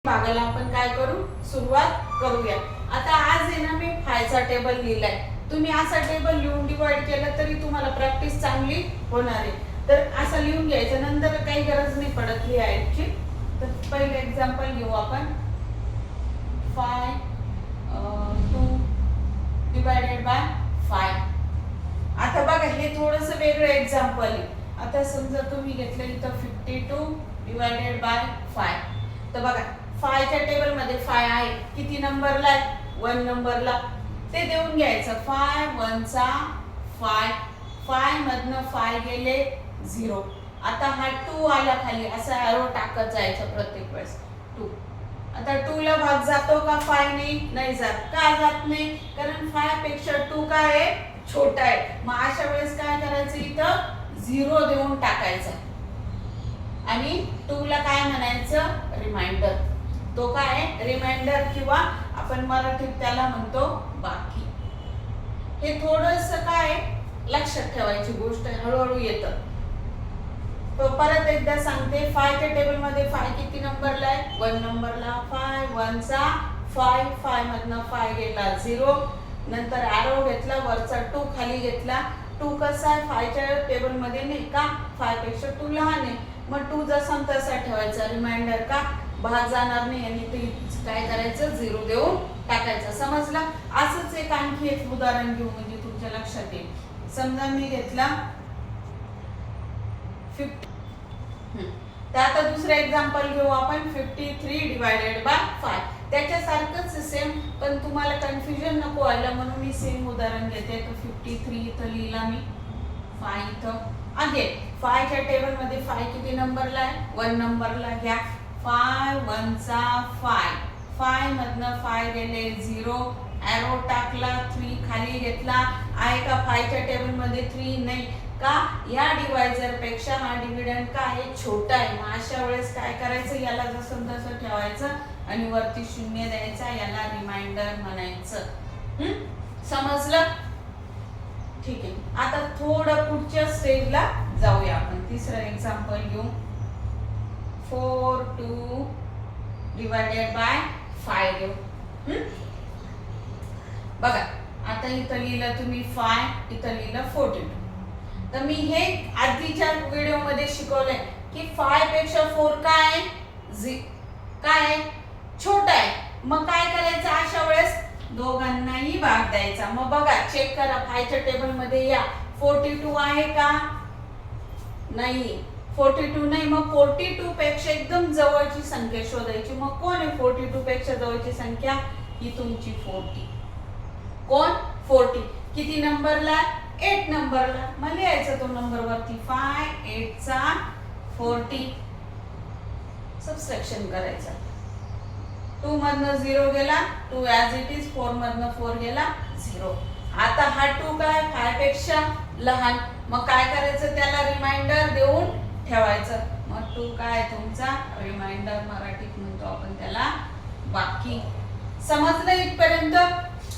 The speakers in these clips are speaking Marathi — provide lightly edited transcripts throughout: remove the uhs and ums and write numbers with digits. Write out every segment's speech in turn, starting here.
भागाला आपण काय करू सुरुवात करूया। आता आज आहे ना मी फायचा टेबल लिहिलाय। तुम्ही असा टेबल लिहून डिवाइड केला तरी तुम्हाला प्रॅक्टिस चांगली होणार आहे। तर असा लिहून घ्यायचं, नंतर काही गरज नाही पडत लिहायची। तर पहिले एक्झाम्पल घेऊ आपण 5 2 डिवाइडेड बाय 5। आता बघा हे थोडंसं वेगळं एक्झाम्पल आहे। आता समजा तुम्ही घेतलं इथं 52 डिवाइडेड बाय 5। तर बघा 5 च्या टेबल मध्ये 5 आहे, किती नंबरला आहे 1 नंबरला, ते देऊन घ्यायचं। 5 1 चा 5, 5 मधनं 5 गेले 0। आता हा 2 आला खाली, असा एरो टाकत जायचं प्रत्येक वेळेस 2। आता 2 ला भाग जातो का 5 ने? नाही जात। का जात नाही? कारण 5 पेक्षा 2 काय आहे छोटा आहे। मग अशा वेळेस काय करायचं, इथं 0 देऊन टाकायचा आणि 2 ला काय म्हणायचं रिमाइंडर। तो काय रिमाइंडर किंवा आपण मराठीत त्याला म्हणतो बाकी। हे थोडंसं काय लक्षात ठेवायची गोष्ट आहे, हळूहळू येतं। तो परत एकदा सांगते, 5 च्या टेबल मध्ये 5 किती नंबरला आहे 1 नंबरला। 5 1 चा 5, 5 मधनं 5 गेला 0। नंतर एरो घेतला, वरचा 2 खाली घेतला। 2 कसा आहे 5 च्या टेबल मध्ये नाही का, 5 पेक्षा 2 लहान आहे। मग 2 जसा तसा ठेवायचा रिमाइंडर, का भाग जाणार नाही आणि ते काय करायचं 0 देऊन टाकायचं। समजलं? असंच एक आणखी एक उदाहरण घेऊ म्हणजे तुमच्या लक्षात येईल। समजा मी घेतला 50, तर आता दुसरं एक्झाम्पल घेऊ आपण 53 डिवाइडेड बाय 5। त्याच्यासारखंच सेम, पण तुम्हाला कन्फ्युजन नको व्हायला म्हणून मी सेम उदाहरण घेते। तर 53 इथं लिहिला मी, 5 इथं आहे। 5 च्या टेबल मध्ये 5 किती नंबरला आहे 1 नंबरला घ्या। 5 1 चा 5, 5 मधनं 5 गेले 0। एरो टाकला, 3 खाली घेतला। आहे का 5 च्या टेबल मध्ये 3? नाही। का या डिवायझर पेक्षा हा डिव्हिडंड काय आहे छोटा आहे। मग अशा वेळेस काय करायचं, याला जसं तसं ठेवायचं आणि वरती 0 द्यायचा, याला रिमाइंडर म्हणायचं। समजलं? ठीक आहे। आता थोडं पुढच्या स्टेजला जाऊया आपण। तिसरं एक्झाम्पल घेऊ 4 2 डिवाइडेड बाय 5 घेऊ। बघा आता इथं लिहिलं तुम्ही 5, इथं लिहिलं 42। तर मी हे आधीच्या व्हिडिओ मध्ये शिकवलंय की 5 पेक्षा 4 काय आहे काय आहे छोटा आहे। मग काय करायचं अशा वेळेस दोघांनाही भाग द्यायचा। मग बघा चेक करा 5 च्या टेबल मध्ये या 42 आहे का? नाही, 42 नाही। मग 42 पेक्षा एकदम जवळची संख्या शोधायची। मग कोण आहे 42 पेक्षा जवळची संख्या? ही तुमची 40। कोण 40 किती नंबरला 8 नंबरला। मग लिहायचं तो नंबर वरती 5 8 चा 40, सबट्रॅक्शन करायचं। 2 मधनं 0 गेला, 2 ॲज इट इज। 4 मधनं 4 गेला 0। आता हा 2 काय 5 पेक्षा लहान, मग काय करायचं त्याला रिमाइंडर देऊन ठेवायचं। मग 2 काय तुमचा रिमाइंडर, मराठीत म्हणतो आपण त्याला बाकी। समजलं इथपर्यंत?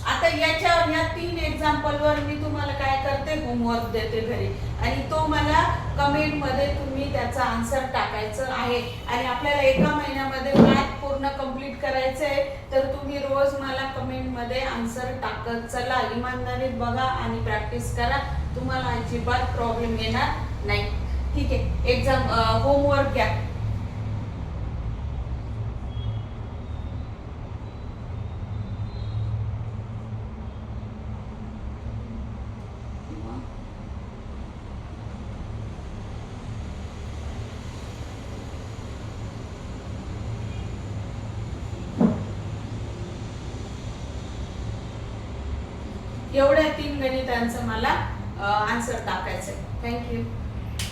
आता याच्यावर या 3 एक्झाम्पल वर मी तुम्हाला काय करते होमवर्क देते घरी, आणि तो मला कमेंट मध्ये तुम्ही त्याचा आन्सर टाकायचं आहे। आणि आपल्याला एका महिन्यामध्ये मॅथ पूर्ण कंप्लीट करायचं आहे। तर तुम्ही रोज मला कमेंट मध्ये आन्सर टाकत चला। इमानदारीत बघा आणि प्रॅक्टिस करा, तुम्हाला अजिबात प्रॉब्लेम येणार नाही। ठीक आहे, एक्झाम होमवर्क घ्या। एवढ्या 3 गणितांचं मला आन्सर टाकायचं आहे। थँक्यू।